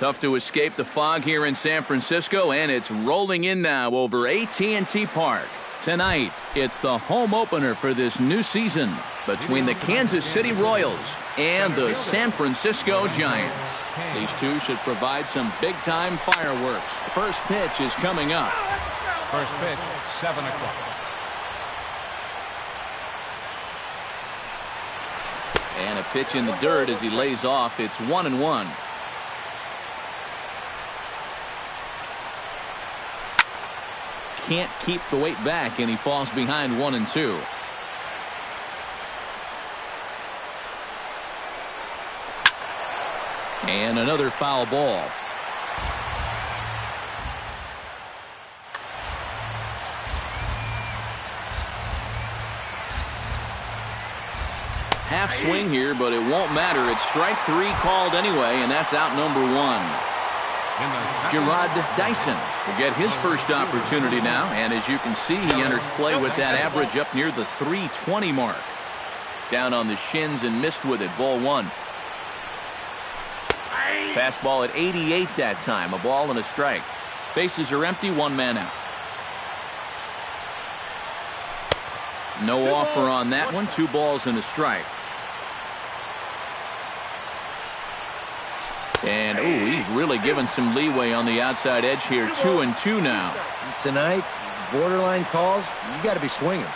Tough to escape the fog here in San Francisco, and it's rolling in now over AT&T Park. Tonight, it's the home opener for this new season between the Kansas City Royals and the San Francisco Giants. These two should provide some big-time fireworks. First pitch is coming up. First pitch, 7 o'clock. And a pitch in the dirt as he lays off. It's 1-1. Can't keep the weight back, and he falls behind 1-2. And another foul ball. Half swing here, but it won't matter. It's strike 3 called anyway, and that's out number 1. Gerard Dyson will get his first opportunity now, and as you can see, he enters play with that average up near the 320 mark. Down on the shins and missed with it. Ball 1. Fastball at 88 that time. A ball and a strike. Bases are empty. 1 man out. No offer on that one. 2 balls and a strike. And, ooh, he's really given some leeway on the outside edge here. 2-2 now. Tonight, borderline calls, you got to be swinging.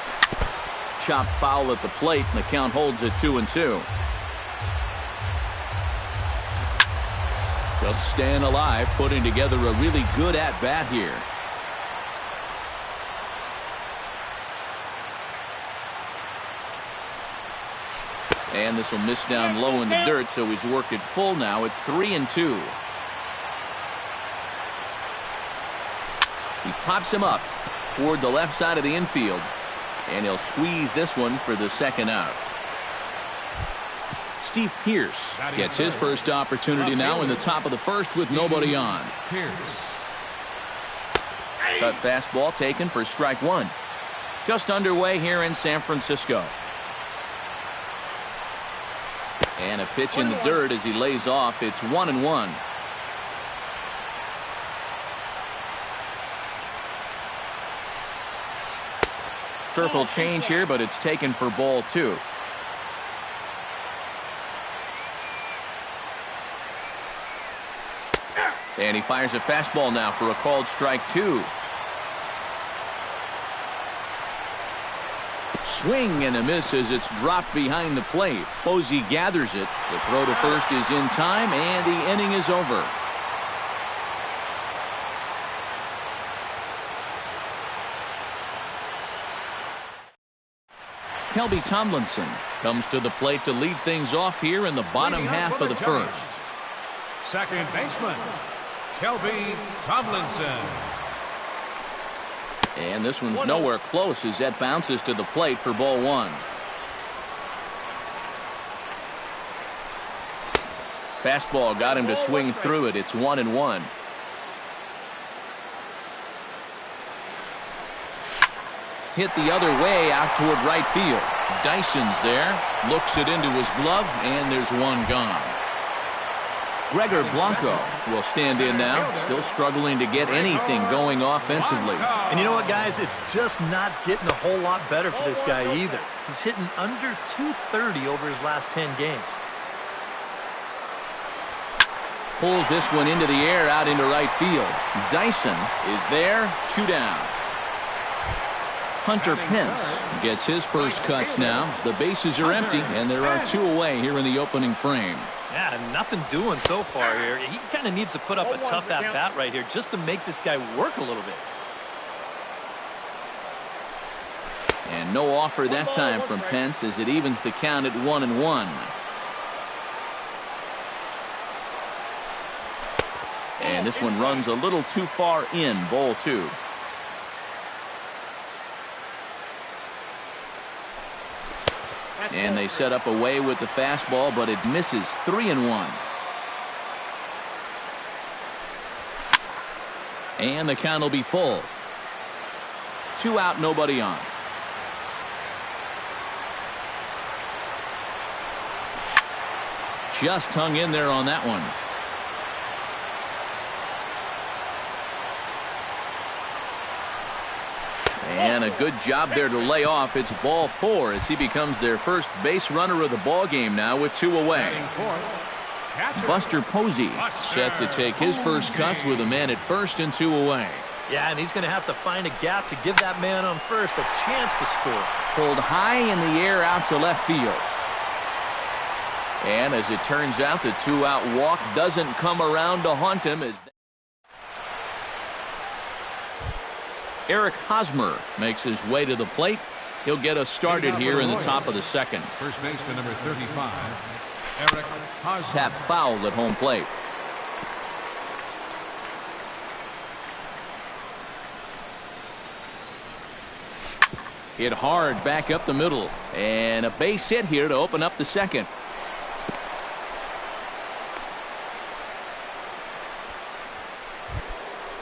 Chopped foul at the plate, and the count holds at 2-2. Just staying alive, putting together a really good at-bat here. And this will miss down low in the dirt, so he's worked it full now at 3-2. He pops him up toward the left side of the infield, and he'll squeeze this one for the second out. Steve Pearce gets his first opportunity now in the top of the first with nobody on. Cut fastball taken for strike 1. Just underway here in San Francisco. And a pitch in the dirt as he lays off. It's 1-1. Circle change here, but it's taken for ball 2. And he fires a fastball now for a called strike 2. Swing and a miss as it's dropped behind the plate. Posey gathers it. The throw to first is in time, and the inning is over. Kelby Tomlinson comes to the plate to lead things off here in the bottom half of the first. Second baseman, Kelby Tomlinson. And this one's nowhere close as that bounces to the plate for ball 1. Fastball got him to swing through it. It's 1-1. Hit the other way out toward right field. Dyson's there. Looks it into his glove, and there's one gone. Gregor Blanco will stand in now, still struggling to get anything going offensively. And you know what, guys? It's just not getting a whole lot better for this guy either. He's hitting under 230 over his last 10 games. Pulls this one into the air out into right field. Dyson is there, 2 down. Hunter Pence gets his first cuts now. The bases are empty, and there are 2 away here in the opening frame. Yeah, nothing doing so far here. He kind of needs to put up a tough at-bat right here just to make this guy work a little bit. And no offer that time from Pence as it evens the count at 1-1. And this one runs a little too far in, ball 2. And they set up away with the fastball, but it misses. 3-1. And the count will be full. 2 out, nobody on. Just hung in there on that one. And a good job there to lay off. It's ball 4 as he becomes their first base runner of the ball game now with 2 away. Buster Posey set to take his first cuts with a man at first and 2 away. Yeah, and he's going to have to find a gap to give that man on first a chance to score. Pulled high in the air out to left field. And as it turns out, the 2-out walk doesn't come around to haunt him. As Eric Hosmer makes his way to the plate. He'll get us started here in the top of the second. First baseman number 35, Eric Hosmer. Tap foul at home plate. Hit hard back up the middle. And a base hit here to open up the second.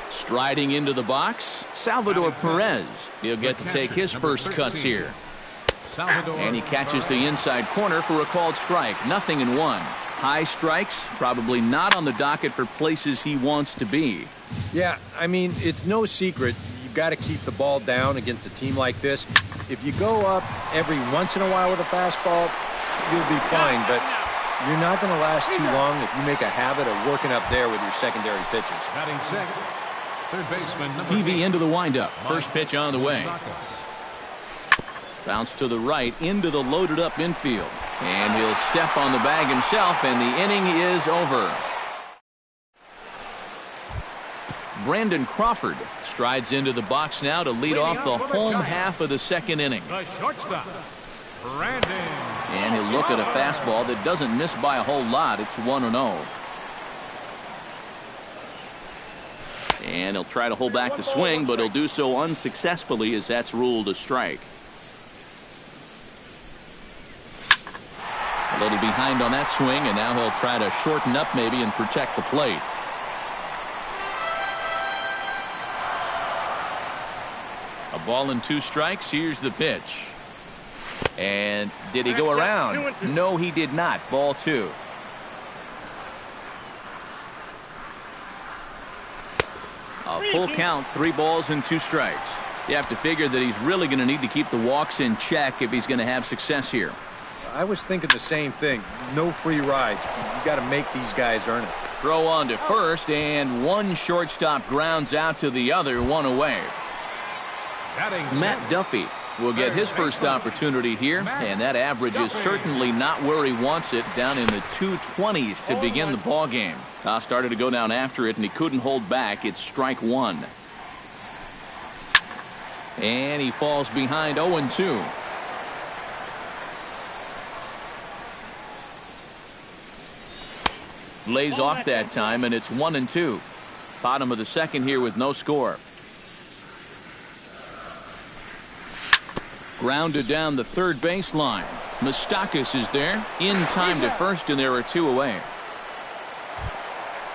Striding into the box, Salvador Perez. He'll get to take his first cuts here. And he catches the inside corner for a called strike. 0-1. High strikes, probably not on the docket for places he wants to be. Yeah, I mean, it's no secret. You've got to keep the ball down against a team like this. If you go up every once in a while with a fastball, you'll be fine. But you're not going to last too long if you make a habit of working up there with your secondary pitches. Batting sixth, third baseman number Peavy 8. into the windup. First pitch on the way. Bounce to the right into the loaded up infield. And he'll step on the bag himself, and the inning is over. Brandon Crawford strides into the box now to lead off the home half of the second inning. The shortstop, Brandon. And he'll look at a fastball that doesn't miss by a whole lot. It's 1-0. And he'll try to hold back the swing, but he'll do so unsuccessfully as that's ruled a strike. A little behind on that swing, and now he'll try to shorten up maybe and protect the plate. A ball and 2 strikes. Here's the pitch. And did he go around? No, he did not. Ball 2. A full count, 3 balls and 2 strikes. You have to figure that he's really going to need to keep the walks in check if he's going to have success here. I was thinking the same thing. No free rides. You got to make these guys earn it. Throw on to first, and one shortstop grounds out to the other, 1 away. Matt Duffy will get his first opportunity here, and that average is certainly not where he wants it, down in the 220s to begin the ball game. Toss started to go down after it, and he couldn't hold back. It's strike 1. And he falls behind 0-2. Lays off that time, and it's 1-2. Bottom of the second here with no score. Grounded down the third baseline. Moustakas is there. In time to first, and there are 2 away.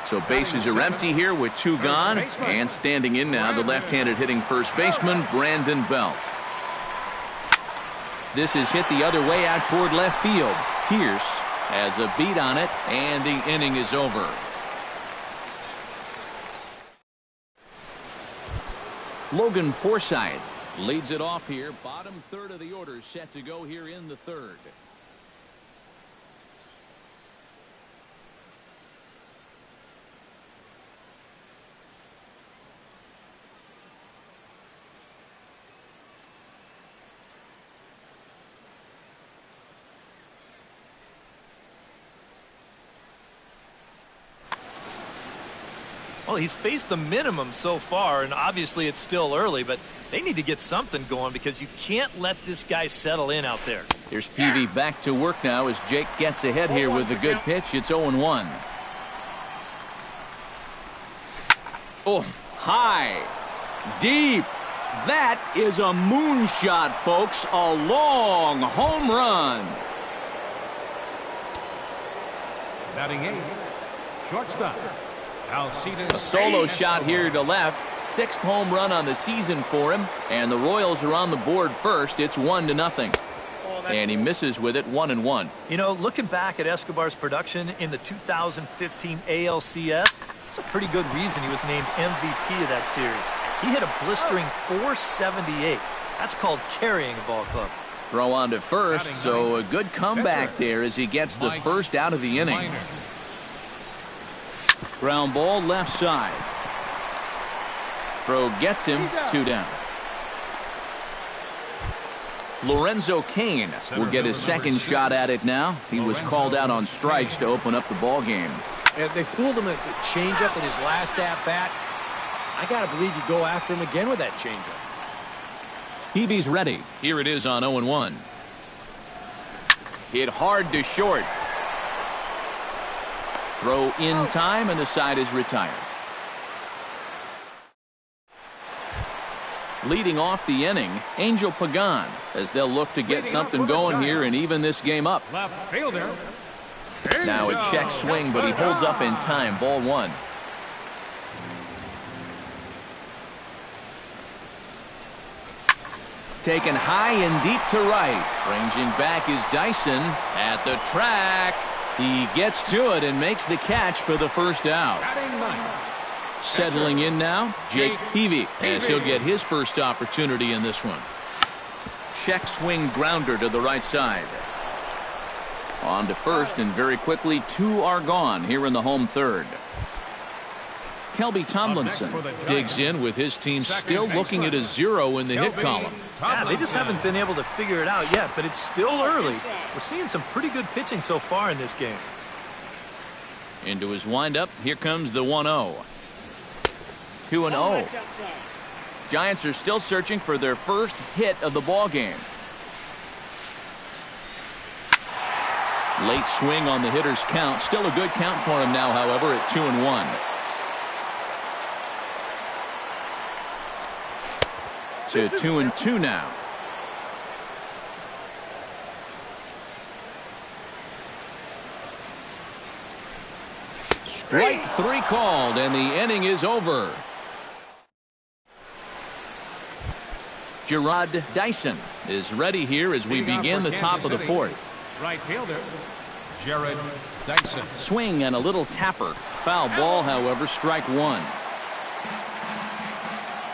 So bases are empty here with 2 gone. And standing in now, the left-handed hitting first baseman, Brandon Belt. This is hit the other way out toward left field. Pierce has a beat on it, and the inning is over. Logan Forsythe leads it off here. Bottom third of the order set to go here in the third. Well, he's faced the minimum so far, and obviously it's still early, but they need to get something going because you can't let this guy settle in out there. Here's Peavy back to work now as Jake gets ahead here with a good pitch. It's 0-1. Oh, high, deep. That is a moonshot, folks. A long home run. Batting 8, shortstop, Alcides. A solo shot here to left. 6th home run on the season for him. And the Royals are on the board first. It's 1-0. And he misses with it, 1-1. You know, looking back at Escobar's production in the 2015 ALCS, it's a pretty good reason he was named MVP of that series. He hit a blistering 478. That's called carrying a ball club. Throw on to first, so a good comeback there as he gets the first out of the inning. Ground ball left side. Throw gets him 2 down. Lorenzo Cain will get his second shot at it now. He was called out on strikes to open up the ball game. And they fooled him at the changeup in his last at-bat. I got to believe you go after him again with that changeup. Heavey's ready. Here it is on 0-1. Hit hard to short. Throw in time, and the side is retired. Leading off the inning, Angel Pagan, as they'll look to get something going here and even this game up. Left fielder. Now a check swing, but he holds up in time. Ball 1. Taken high and deep to right. Ranging back is Dyson at the track. He gets to it and makes the catch for the first out. Settling in now, Jake Heavey, as he'll get his first opportunity in this one. Check swing grounder to the right side. On to first, and very quickly 2 are gone here in the home third. Kelby Tomlinson digs in with his team still looking at a 0 in the hit column. Yeah, they just haven't been able to figure it out yet, but it's still early. We're seeing some pretty good pitching so far in this game. Into his windup, here comes the 1-0. 2-0. Giants are still searching for their first hit of the ball game. Late swing on the hitter's count. Still a good count for him now, however, at 2-1. To 2-2 now. Strike 3 called, and the inning is over. Gerard Dyson is ready here as we begin the top of the 4th. Right fielder, Jared Dyson. Swing and a little tapper. Foul ball, however, strike 1.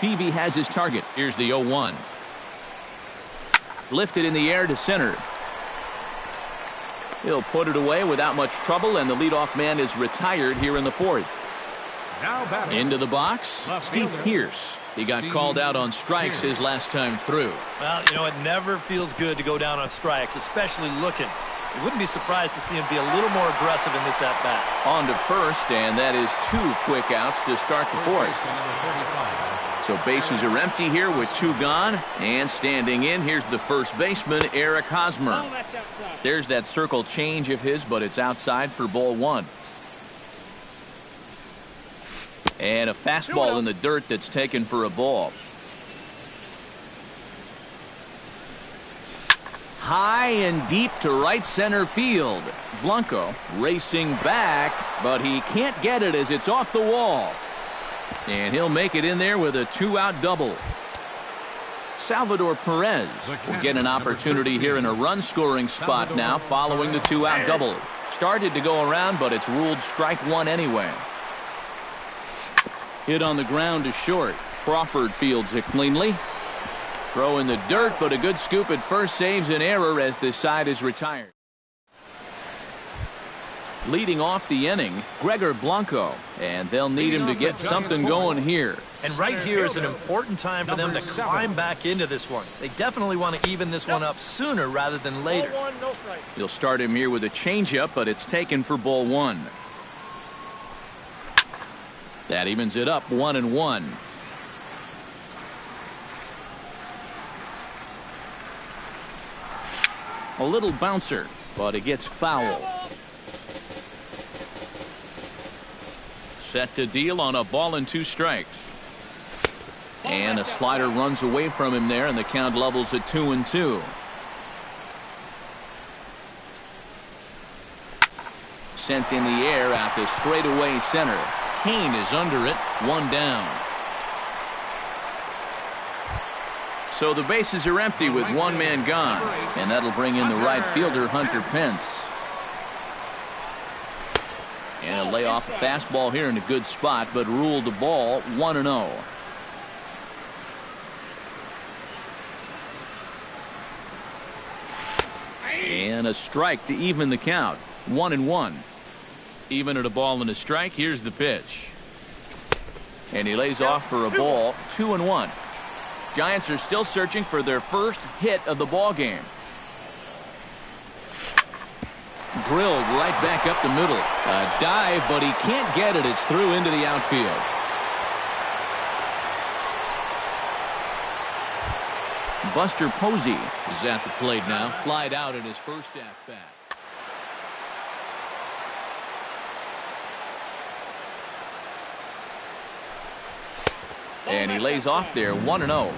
Heavey has his target. Here's the 0-1. Lifted in the air to center. He'll put it away without much trouble, and the leadoff man is retired here in the 4th. Now batting. Into the box, Steve Pearce. He got called out on strikes his last time through. Well, you know, it never feels good to go down on strikes, especially looking. You wouldn't be surprised to see him be a little more aggressive in this at-bat. On to first, and that is 2 quick outs to start the 4th. So bases are empty here with 2 gone, and standing in, here's the first baseman, Eric Hosmer. There's that circle change of his, but it's outside for ball 1. And a fastball in the dirt that's taken for a ball. High and deep to right center field. Blanco racing back, but he can't get it as it's off the wall. And he'll make it in there with a 2-out double. Salvador Perez will get an opportunity here in a run-scoring spot now following the 2-out double. Started to go around, but it's ruled strike 1 anyway. Hit on the ground to short. Crawford fields it cleanly. Throw in the dirt, but a good scoop at first saves an error as this side is retired. Leading off the inning, Gregor Blanco, and they'll need him to get something going here. And right here is an important time for them to climb back into this one. They definitely want to even this one up sooner rather than later. You'll start him here with a changeup, but it's taken for ball 1. That evens it up 1-1. A little bouncer, but it gets foul. Set to deal on a ball and 2 strikes. And a slider runs away from him there, and the count levels at 2-2. Sent in the air out to straightaway center. Kane is under it, 1 down. So the bases are empty with 1 man gone, and that'll bring in the right fielder, Hunter Pence. And a lay off a fastball here in a good spot, but ruled the ball 1-0. and a strike to even the count. 1-1. Even at a ball and a strike, here's the pitch. And he lays off for a ball. 2-1. Giants are still searching for their first hit of the ball game. Drilled right back up the middle. A dive, but he can't get it. It's through into the outfield. Buster Posey is at the plate now. Flied out in his first at-bat. And he lays off there. 1-0.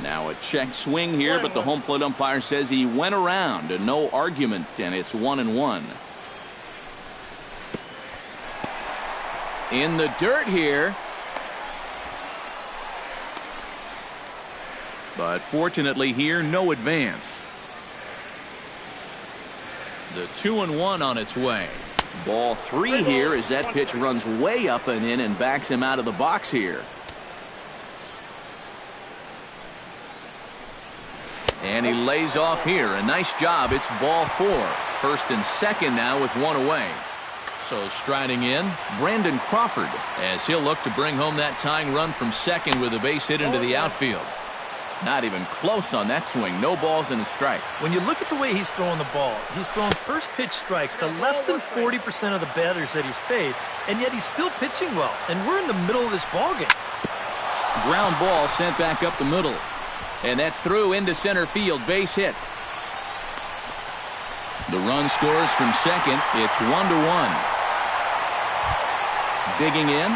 Now a check swing here, but the home plate umpire says he went around and no argument, and it's 1-1. In the dirt here. But fortunately here, no advance. The 2-1 on its way. Ball 3 here as that pitch runs way up and in and backs him out of the box here. And he lays off here. A nice job. It's ball 4. First and second now with one away. So striding in, Brandon Crawford, as he'll look to bring home that tying run from second with a base hit into the outfield. Not even close on that swing. No balls and a strike. When you look at the way he's throwing the ball, he's throwing first pitch strikes to less than 40% of the batters that he's faced, and yet he's still pitching well. And we're in the middle of this ballgame. Ground ball sent back up the middle. And that's through into center field. Base hit. The run scores from second. It's 1-1. Digging in,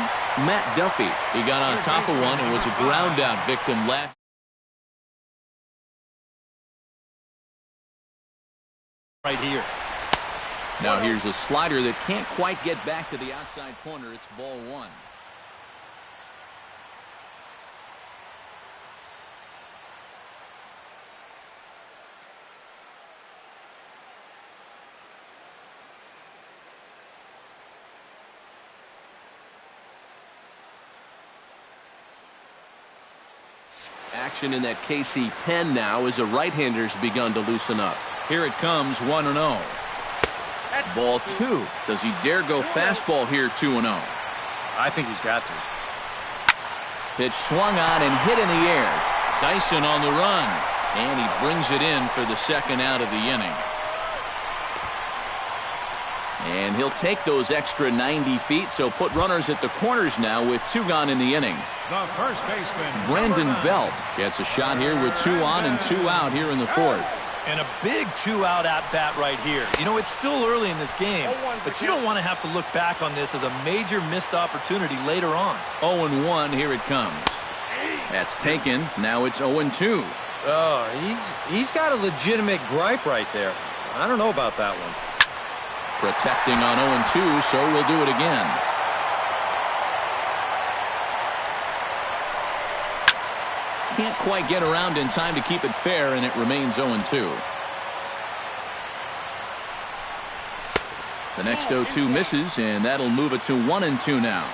Matt Duffy. He got on top of one and was a ground out victim last. Right here. Now here's a slider that can't quite get back to the outside corner. It's ball 1. Action in that KC pen now as a right-hander's begun to loosen up. Here it comes, 1-0. Ball 2. Does he dare go fastball here, 2-0? I think he's got to. Pitch swung on and hit in the air. Dyson on the run. And he brings it in for the second out of the inning. And he'll take those extra 90 feet, so put runners at the corners now with 2 gone in the inning. The first baseman, Brandon Belt gets a shot here with 2 on and 2 out here in the 4th. And a big 2-out at-bat right here. You know, it's still early in this game, but you don't want to have to look back on this as a major missed opportunity later on. 0-1, here it comes. That's taken. Now it's 0-2. Oh, he's got a legitimate gripe right there. I don't know about that one. Protecting on 0-2, so we'll do it again. Can't quite get around in time to keep it fair, and it remains 0-2. The next 0-2 misses, and that'll move it to 1-2 now.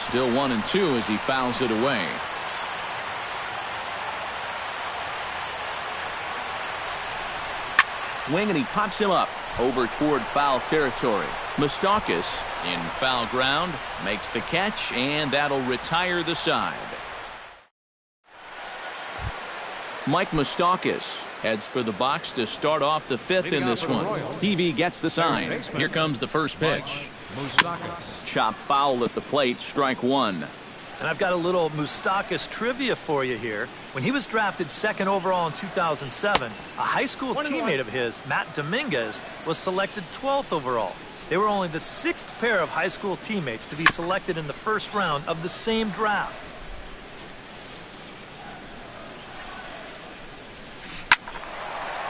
Still 1-2 as he fouls it away. Swing, and he pops him up over toward foul territory. Moustakas in foul ground makes the catch, and that'll retire the side. Mike Moustakas heads for the box to start off the 5th in this one. Peavy gets the sign. Here comes the first pitch. Chop foul at the plate, strike 1. And I've got a little Moustakas trivia for you here. When he was drafted 2nd overall in 2007, a high school teammate of his, Matt Dominguez, was selected 12th overall. They were only the 6th pair of high school teammates to be selected in the 1st round of the same draft.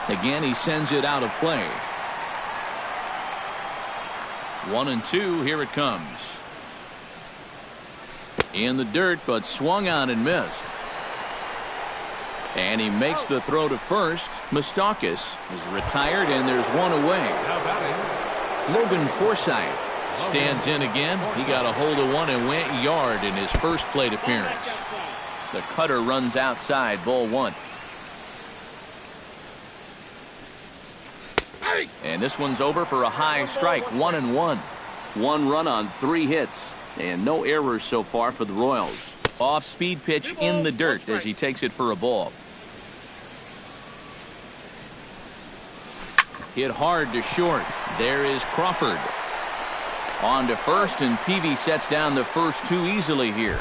Again, he sends it out of play. 1-2, here it comes. In the dirt, but swung on and missed. And he makes the throw to first. Moustakas is retired, and there's one away. Logan Forsythe stands in again. He got a hold of one and went yard in his first plate appearance. The cutter runs outside, ball one. And this one's over for a high strike, 1-1. 1 run on 3 hits, and no errors so far for the Royals. Off-speed pitch in the dirt as he takes it for a ball. Hit hard to short. There is Crawford. On to first, and Peavy sets down the first 2 easily here.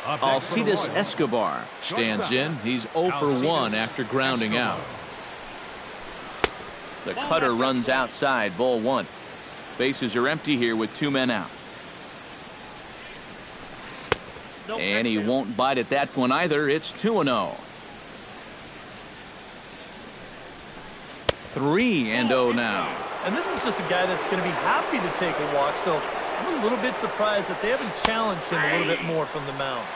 Alcides Escobar stands in. He's 0 for 1 after grounding out. The cutter runs outside, ball 1. Bases are empty here with 2 men out. And he won't bite at that one either. It's 2-0. 3-0 now. And this is just a guy that's going to be happy to take a walk, so I'm a little bit surprised that they haven't challenged him a little bit more from the mound.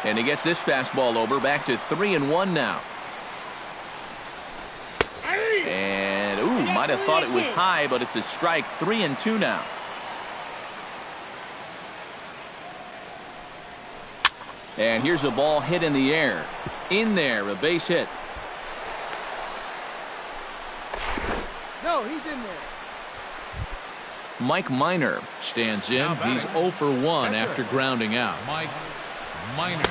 And he gets this fastball over, back to 3-1 now. And, ooh, might have thought it was high, but it's a strike. 3-2 now. And here's a ball hit in the air. In there, a base hit. No, he's in there. Mike Minor stands in. He's 0 for 1 after grounding out. Mike Minor.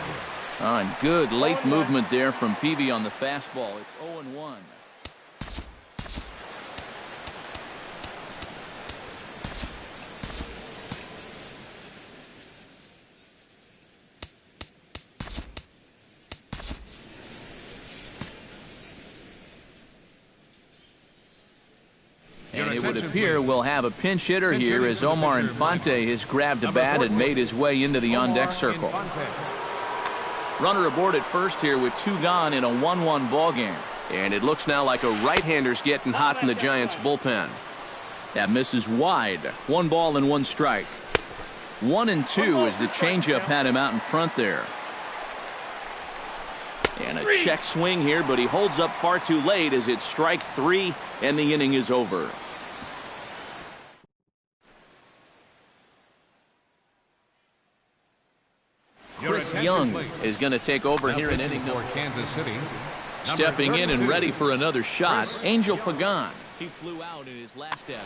On good late movement there from Peavy on the fastball. It's 0-1. And it would appear we'll have a pinch hitter here as Omar Infante has grabbed a bat and made his way into the on-deck circle. Runner aboard at first here with 2 gone in a 1-1 ball game. And it looks now like a right-hander's getting hot in the Giants bullpen. That misses wide. 1 ball and 1 strike. 1-2 as the changeup had him out in front there. And a check swing here, but he holds up far too late as it's strike 3 and the inning is over. Chris Young is going to take over here in inning number 4. Kansas City. Stepping in and ready for another shot, Angel Pagan. He flew out in his last at-bat.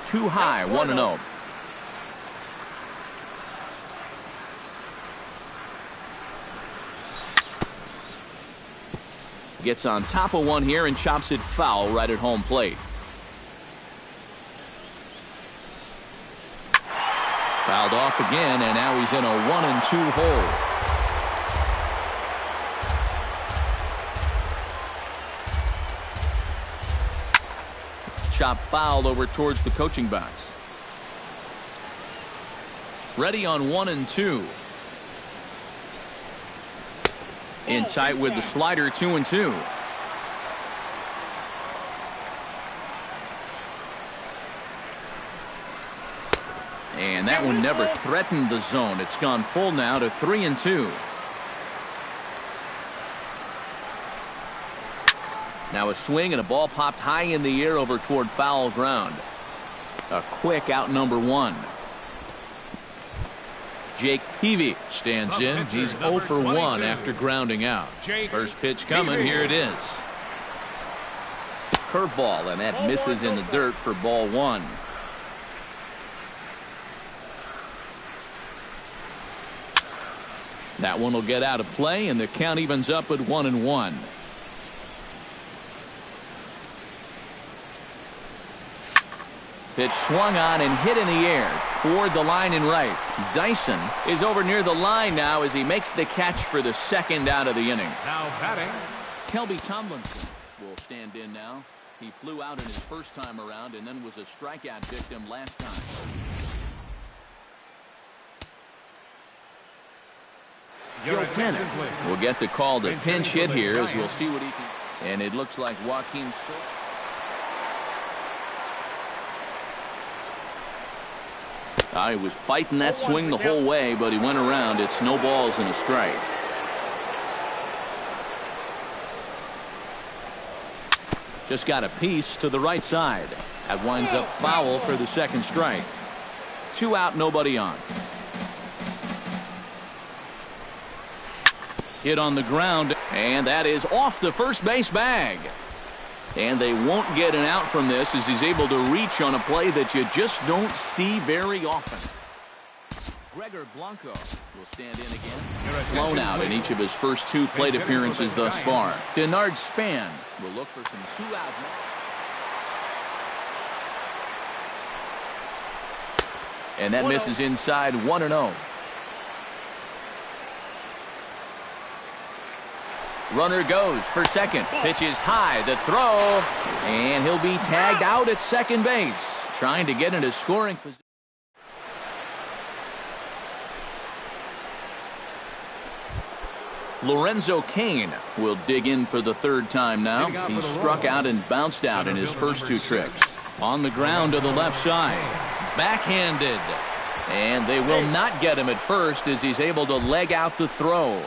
Too high, 1-0. Gets on top of one here and chops it foul right at home plate. Fouled off again, and now he's in a 1-2 hole. Chop fouled over towards the coaching box. Ready on 1-2. In tight with the slider, 2-2. And that one never threatened the zone. It's gone full now to 3-2. Now a swing and a ball popped high in the air over toward foul ground. A quick out number 1. Jake Peavy stands in. He's 0 for 1 after grounding out. First pitch coming. Here it is. Curveball, and that misses in the dirt for ball 1. That one will get out of play, and the count evens up at 1-1. Pitch swung on and hit in the air toward the line and right. Dyson is over near the line now as he makes the catch for the second out of the inning. Now batting, Kelby Tomlinson will stand in now. He flew out in his first time around and then was a strikeout victim last time. Joe Pennant will get the call to pinch hit here as we'll see what he can. And it looks like Joaquin Soto. He was fighting that swing the whole way, but he went around. It's no balls and a strike. Just got a piece to the right side. That winds up foul for the second strike. 2 out, nobody on. Hit on the ground, and that is off the first base bag. And they won't get an out from this as he's able to reach on a play that you just don't see very often. Gregor Blanco will stand in again. Blown out in each of his first 2 plate appearances thus far. Denard Span will look for some 2 out. And that misses inside 1-0. Runner goes for second. Pitch is high. The throw. And he'll be tagged out at second base. Trying to get into scoring position. Lorenzo Cain will dig in for the 3rd time now. He struck out and bounced out in his first 2 trips. On the ground to the left side. Backhanded. And they will not get him at first as he's able to leg out the throw.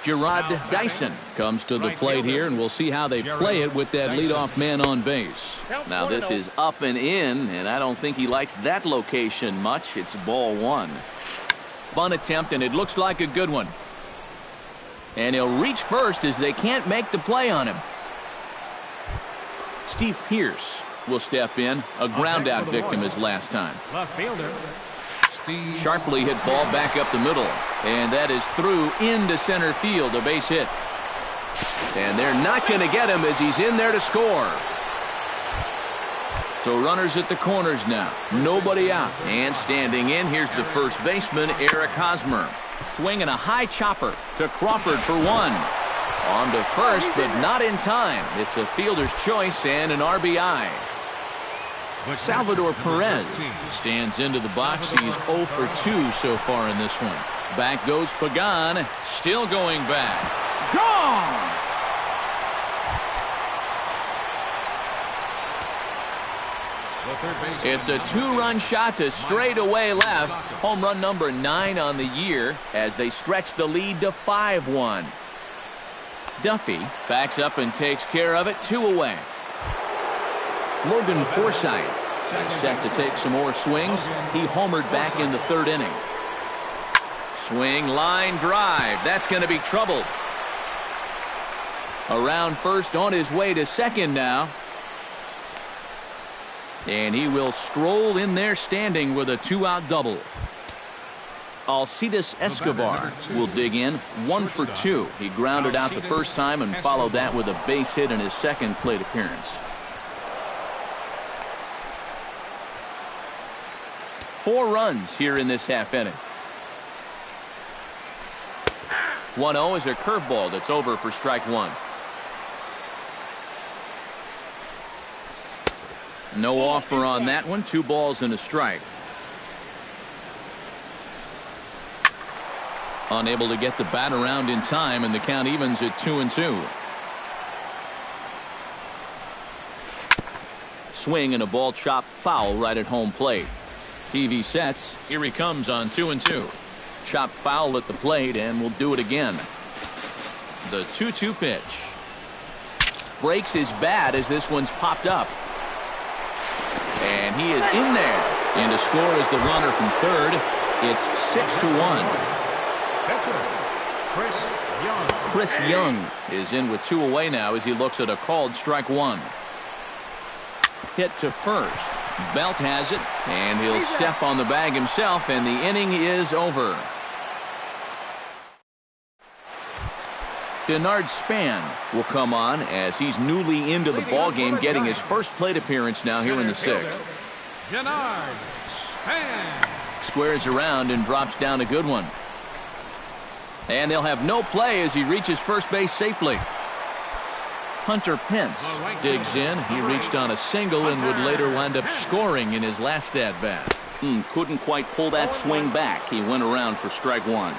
Gerard Dyson comes to the plate here, and we'll see how they play it with that leadoff man on base. Now this is up and in, and I don't think he likes that location much. It's ball 1. Bunt attempt, and it looks like a good one. And he'll reach first as they can't make the play on him. Steve Pierce will step in. A ground out victim his last time. Left fielder. Sharply hit ball back up the middle. And that is through into center field, a base hit. And they're not going to get him as he's in there to score. So runners at the corners now. Nobody out. And standing in, here's the first baseman, Eric Hosmer. Swinging a high chopper to Crawford for 1. On to first, but not in time. It's a fielder's choice and an RBI. Salvador Perez stands into the box. He's 0 for 2 so far in this one. Back goes Pagan. Still going back. Gone! It's a 2-run shot to straightaway left. Home run number 9 on the year as they stretch the lead to 5-1. Duffy backs up and takes care of it. 2 away. Logan Forsythe is set to take some more swings. He homered back in the 3rd inning. Swing, line drive. That's going to be trouble. Around first, on his way to second now. And he will stroll in there standing with a 2-out double. Alcides Escobar will dig in. 1 for 2. He grounded out the first time and followed that with a base hit in his second plate appearance. 4 runs here in this half inning. 1-0 is a curveball that's over for strike 1. No offer on that one. 2 balls and a strike. Unable to get the bat around in time, and the count evens at 2-2. Swing and a ball chopped foul right at home plate. TV sets. Here he comes on 2-2. Chopped foul at the plate, and we'll do it again. The 2-2 pitch. Breaks his bat as this one's popped up. And he is in there. And to score is the runner from third. It's 6-1. Chris Young is in with 2 away now as he looks at a called strike 1. Hit to first. Belt has it, and he'll step on the bag himself, and the inning is over. Denard Span will come on as he's newly into the ballgame, getting his first plate appearance now here in the 6th. Denard Span Squares around and drops down a good one. And they'll have no play as he reaches first base safely. Hunter Pence digs in. He reached on a single and would later wind up scoring in his last at-bat. Couldn't quite pull that swing back. He went around for strike 1.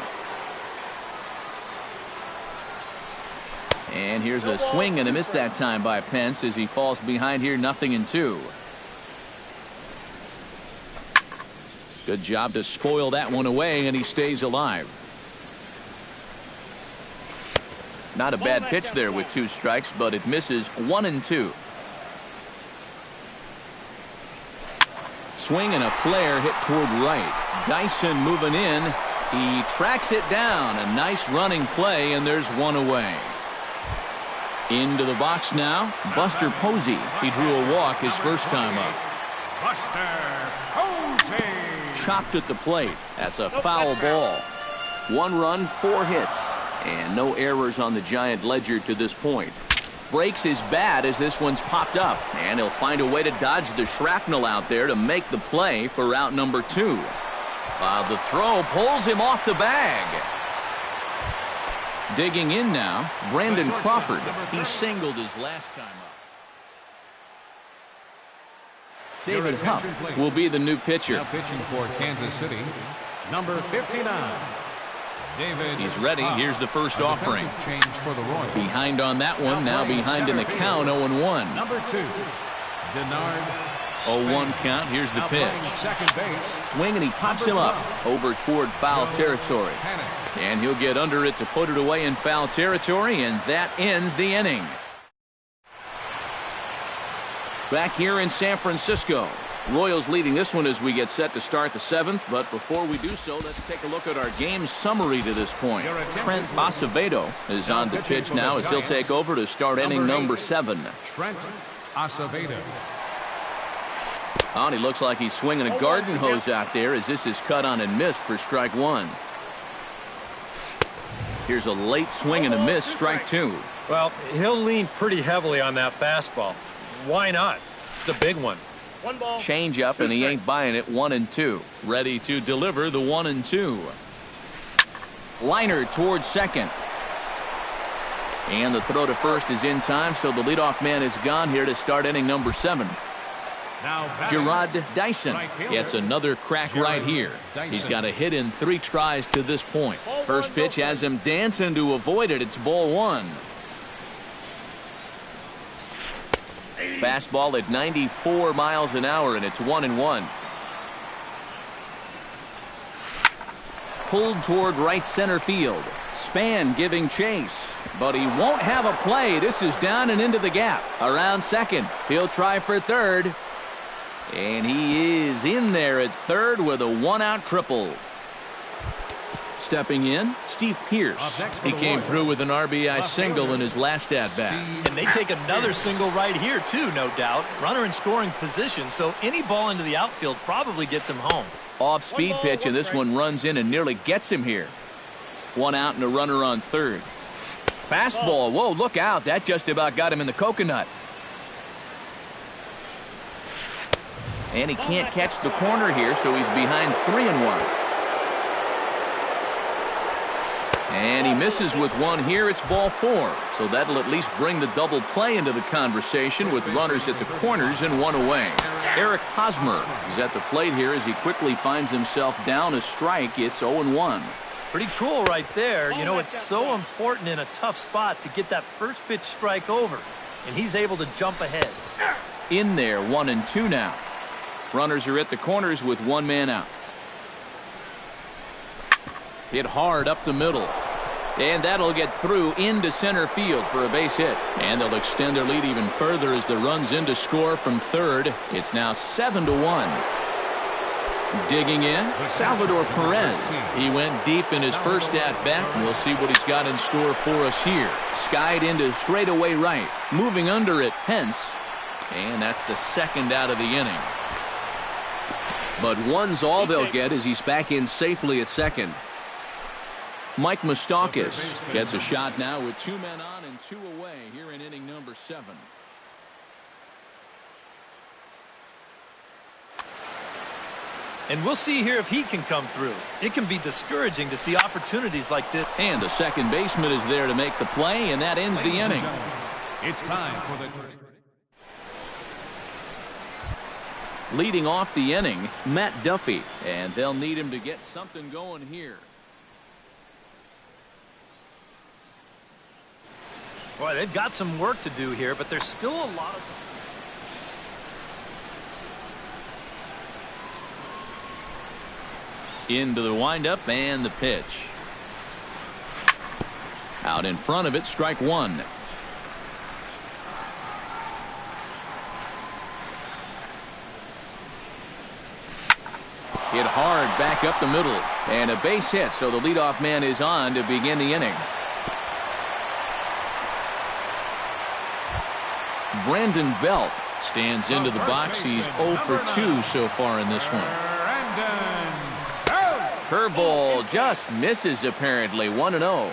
And here's a swing and a miss that time by Pence as he falls behind here, 0-2. Good job to spoil that one away, and he stays alive. Not a bad pitch there with 2 strikes, but it misses 1-2. Swing and a flare hit toward right. Dyson moving in. He tracks it down. A nice running play, and there's 1 away. Into the box now, Buster Posey. He drew a walk his first time up. Buster Posey. Chopped at the plate. That's a foul ball. 1 run, 4 hits, and no errors on the Giant ledger to this point. Breaks his bat as this one's popped up, and he'll find a way to dodge the shrapnel out there to make the play for out number 2. While the throw pulls him off the bag. Digging in now, Brandon Crawford. He singled his last time up. David Huff will be the new pitcher. Now pitching for Kansas City, number 59. David. He's ready. Here's the first offering. Change for the Royals. Behind on that one. Now behind in the count, 0-1. Number 2, Denard. 0-1 count. Here's the pitch. Second base. Swing, and he pops him up over toward foul territory. And he'll get under it to put it away in foul territory, and that ends the inning. Back here in San Francisco, Royals leading this one as we get set to start the 7th. But before we do so, let's take a look at our game summary to this point. Trent Acevedo is on the pitch now as he'll take over to start inning number 7. Trent Acevedo. Oh, and he looks like he's swinging a garden hose out there as this is cut on and missed for strike 1. Here's a late swing and a miss, strike 2. Well, he'll lean pretty heavily on that fastball. Why not? It's a big one. 1 ball. Change up, and he ain't buying it. 1-2. Ready to deliver the 1-2. Liner towards second. And the throw to first is in time, so the leadoff man is gone here to start inning number 7. Now Gerard Dyson gets another crack right here. He's got a hit in 3 tries to this point. First pitch has him dancing to avoid it. It's ball 1. Fastball at 94 miles an hour, and it's 1-1. Pulled toward right center field. Span giving chase, but he won't have a play. This is down and into the gap. Around second. He'll try for third. And he is in there at third with a 1-out triple. Stepping in, Steve Pearce. He came through with an RBI single in his last at-bat. And they take another single right here, too, no doubt. Runner in scoring position, so any ball into the outfield probably gets him home. Off-speed pitch, and this one runs in and nearly gets him here. 1 out and a runner on third. Fastball. Whoa, look out. That just about got him in the coconut. And he can't catch the corner here, so he's behind 3-1. And he misses with 1 here. It's ball 4. So that'll at least bring the double play into the conversation with runners at the corners and 1 away. Eric Hosmer is at the plate here as he quickly finds himself down a strike. It's 0-1. Pretty cool right there. You know, it's so important in a tough spot to get that first pitch strike over. And he's able to jump ahead. In there, 1-2 now. Runners are at the corners with 1 man out. Hit hard up the middle. And that'll get through into center field for a base hit. And they'll extend their lead even further as the runs in to score from third. It's now 7-1. Digging in, Salvador Perez. He went deep in his first at-bat, and we'll see what he's got in store for us here. Skied into straightaway right. Moving under it, Pence. And that's the 2nd out of the inning. But 1's all they'll get as he's back in safely at second. Mike Moustakas gets a shot now with 2 men on and 2 away here in inning number 7. And we'll see here if he can come through. It can be discouraging to see opportunities like this. And the second baseman is there to make the play, and that ends the inning. It's time for the... Leading off the inning, Matt Duffy, and they'll need him to get something going here. Boy, they've got some work to do here, but there's still a lot of... Into the windup and the pitch. Out in front of it, strike one. Hit hard back up the middle. And a base hit, so the leadoff man is on to begin the inning. Brandon Belt stands into the box. He's 0 for 2 so far in this one. Curveball just misses apparently. 1-0.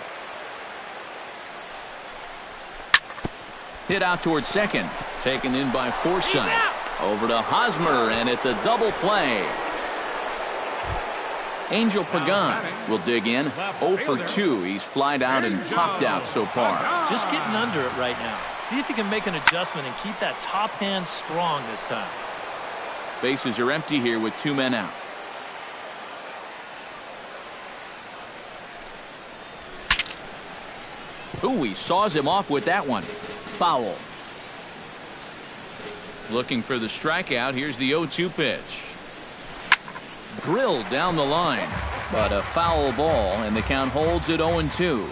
Hit out towards second. Taken in by Forsythe. Over to Hosmer, and it's a double play. Angel Pagan will dig in. 0 for 2. He's flied out and popped out so far. Just getting under it right now. See if he can make an adjustment and keep that top hand strong this time. Bases are empty here with 2 men out. Ooh, he saws him off with that one. Foul. Looking for the strikeout. Here's the 0-2 pitch. Drilled down the line, but a foul ball, and the count holds at 0-2.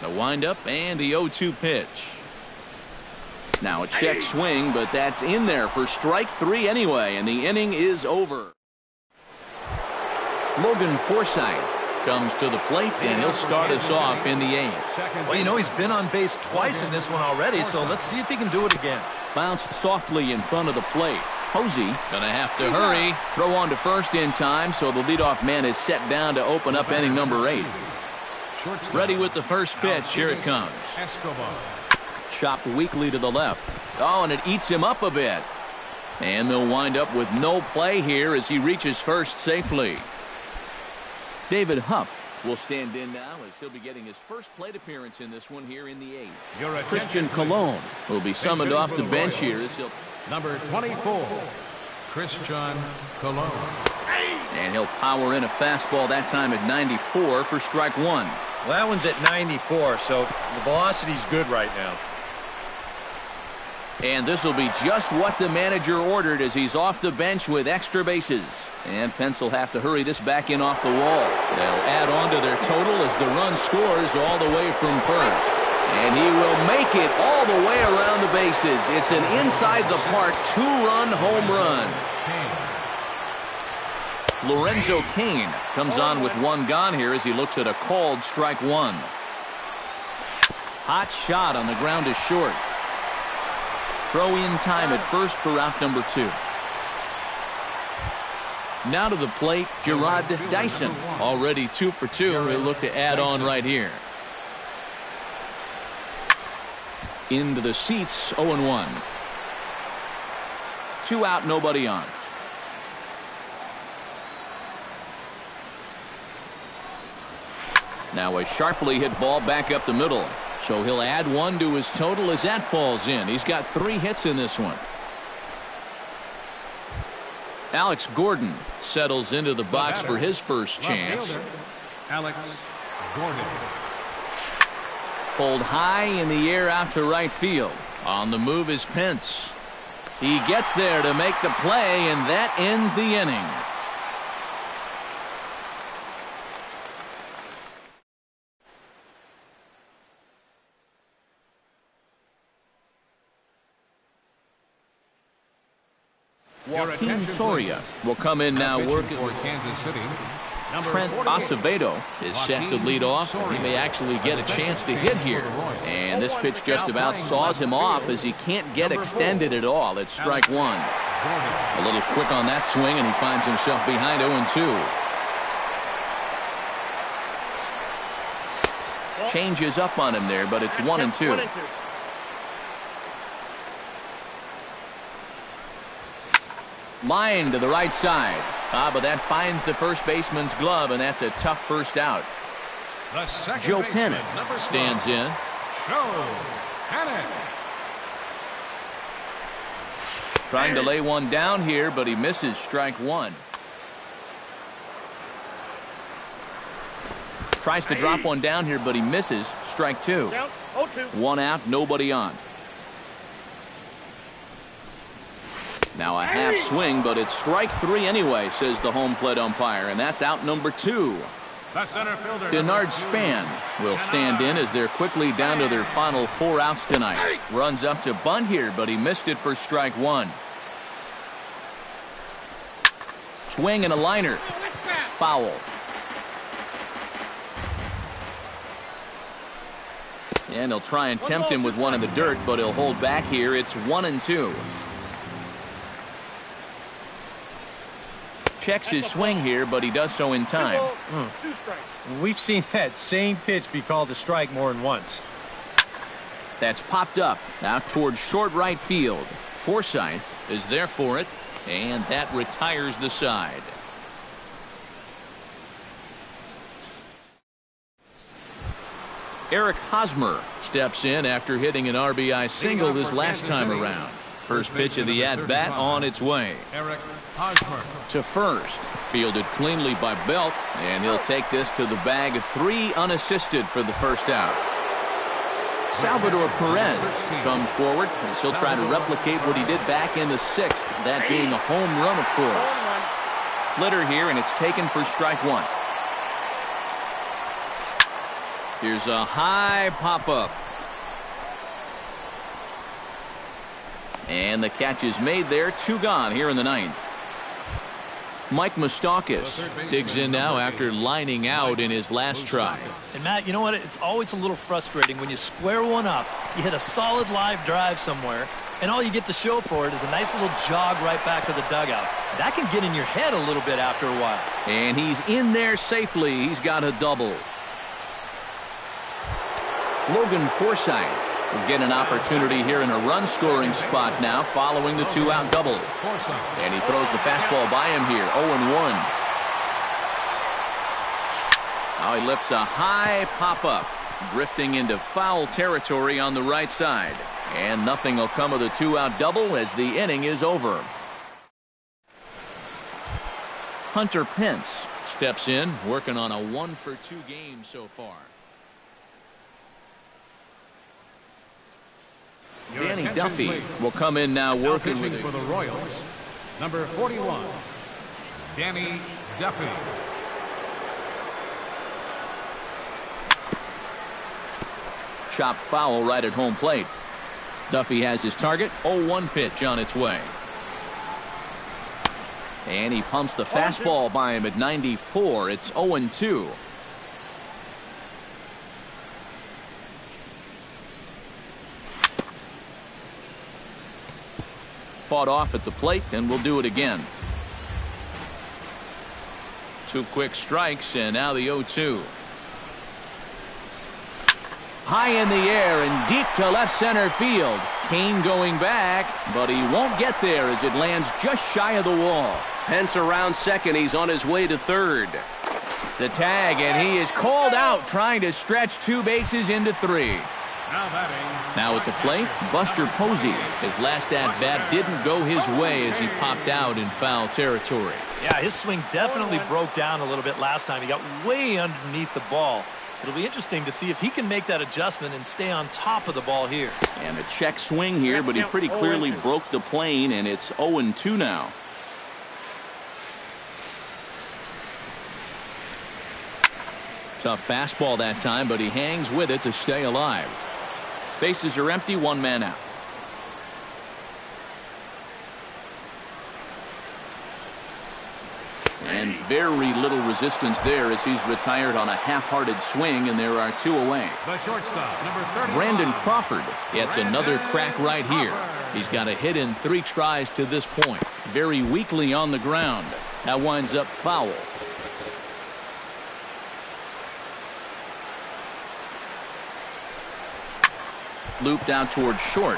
The windup and the 0-2 pitch. Now a check swing, but that's in there for strike 3 anyway, and the inning is over. Logan Forsythe comes to the plate, and he'll start us off in the 8th. Well, you know, he's been on base twice in this one already, so let's see if he can do it again. Bounced softly in front of the plate. Posey gonna have to hurry. Throw on to first in time, so the leadoff man is set down to open up inning number 8. Ready with the first pitch. Here it comes. Chopped weakly to the left. Oh, and it eats him up a bit. And they'll wind up with no play here as he reaches first safely. David Huff will stand in now as he'll be getting his first plate appearance in this one here in the 8th. Christian Colon will be summoned off the bench here as he'll... Number 24, Christian Colon. And he'll power in a fastball that time at 94 for strike 1. Well, that one's at 94, so the velocity's good right now. And this will be just what the manager ordered as he's off the bench with extra bases. And Pence will have to hurry this back in off the wall. They'll add on to their total as the run scores all the way from first. And he will make it all the way around the bases. It's an inside-the-park 2-run home run. Lorenzo Cain comes on with 1 gone here as he looks at a called strike 1. Hot shot on the ground is short. Throw in time at first for out number 2. Now to the plate, Gerard Dyson. Already 2 for 2. He'll look to add on right here. Into the seats, 0-1. 2 out, nobody on. Now a sharply hit ball back up the middle. So he'll add 1 to his total as that falls in. He's got 3 hits in this one. Alex Gordon settles into the box for his first chance. Alex Gordon. Pulled high in the air out to right field. On the move is Pence. He gets there to make the play, and that ends the inning. Joaquin Soria will come in now working for Kansas City. Trent Acevedo is set to lead off, and he may actually get a chance to hit here. And this pitch just about saws him off as he can't get extended at all. It's strike 1. A little quick on that swing, and he finds himself behind 0-2. Changes up on him there, but it's 1-2. Line to the right side. But that finds the first baseman's glove, and that's a tough first out. Joe Pennant stands in. Joe Pennant. Trying to lay one down here, but he misses strike 1. Tries to drop one down here, but he misses strike 2. 1 out, nobody on. Now a half swing, but it's strike 3 anyway, says the home plate umpire, and that's out number 2. The center fielder. Denard Span will stand in as they're quickly down to their final 4 outs tonight. Runs up to bunt here, but he missed it for strike 1. Swing and a liner. Foul. And he'll try and tempt him with one in the dirt, but he'll hold back here. It's 1-2. Checks his swing here, but he does so in time. We've seen that same pitch be called a strike more than once. That's popped up out towards short right field. Forsythe is there for it, and that retires the side. Eric Hosmer steps in after hitting an RBI single this last time around. First pitch of the at-bat on its way. Eric Hosmer. To first. Fielded cleanly by Belt, and he'll take this to the bag. 3 unassisted for the first out. Salvador Perez comes forward, and he'll try to replicate what he did back in the 6th, that being a home run, of course. Splitter here, and it's taken for strike 1. Here's a high pop-up. And the catch is made there. 2 gone here in the 9th. Mike Moustakas digs in now after lining out in his last try. And Matt, you know what? It's always a little frustrating when you square one up, you hit a solid live drive somewhere, and all you get to show for it is a nice little jog right back to the dugout. That can get in your head a little bit after a while. And he's in there safely. He's got a double. Logan Forsythe will get an opportunity here in a run-scoring spot now following the 2-out double. And he throws the fastball by him here, 0-1. Now he lifts a high pop-up, drifting into foul territory on the right side. And nothing will come of the 2-out double as the inning is over. Hunter Pence steps in, working on a 1-for-2 game so far. Danny Duffy will come in now working with for the Royals. Number 41, Danny Duffy. Chop foul right at home plate. Duffy has his target. 0-1 pitch on its way. And he pumps the fastball by him at 94. It's 0-2. Fought off at the plate, and we'll do it again. 2 quick strikes, and now the 0-2. High in the air and deep to left center field. Kane going back, but he won't get there as it lands just shy of the wall. Pence around second. He's on his way to third. The tag, and he is called out trying to stretch 2 bases into 3. Now at the plate, Buster Posey. His last at-bat didn't go his way as he popped out in foul territory. Yeah, his swing definitely broke down a little bit last time. He got way underneath the ball. It'll be interesting to see if he can make that adjustment and stay on top of the ball here. And a check swing here, but he pretty clearly broke the plane, and it's 0-2 now. Tough fastball that time, but he hangs with it to stay alive. Bases are empty, 1 man out. And very little resistance there as he's retired on a half-hearted swing, and there are 2 away. The shortstop, number 30. Brandon Crawford gets another crack right here. He's got a hit in 3 tries to this point. Very weakly on the ground. That winds up foul. Looped out towards short.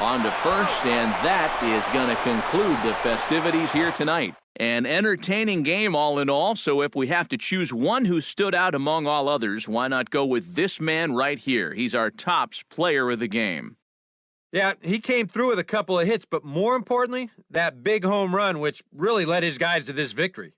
On to first, and that is going to conclude the festivities here tonight. An entertaining game all in all, so if we have to choose one who stood out among all others, why not go with this man right here? He's our tops player of the game. Yeah, he came through with a couple of hits, but more importantly, that big home run, which really led his guys to this victory.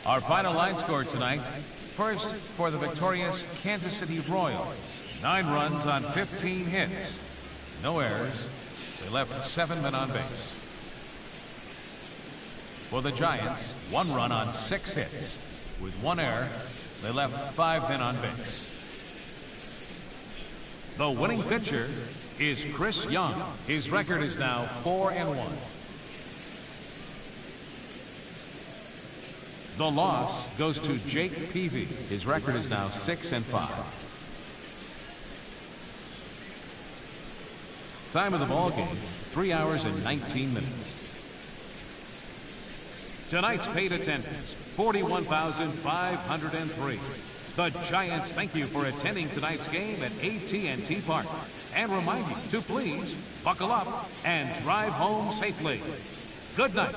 Our final line score tonight. First, for the victorious Kansas City Royals, 9 runs on 15 hits. No errors. They left 7 men on base. For the Giants, 1 run on 6 hits. With 1 error, they left 5 men on base. The winning pitcher is Chris Young. His record is now 4-1. The loss goes to Jake Peavy. His record is now 6-5. Time of the ball game, 3 hours and 19 minutes. Tonight's paid attendance, 41,503. The Giants thank you for attending tonight's game at AT&T Park and remind you to please buckle up and drive home safely. Good night.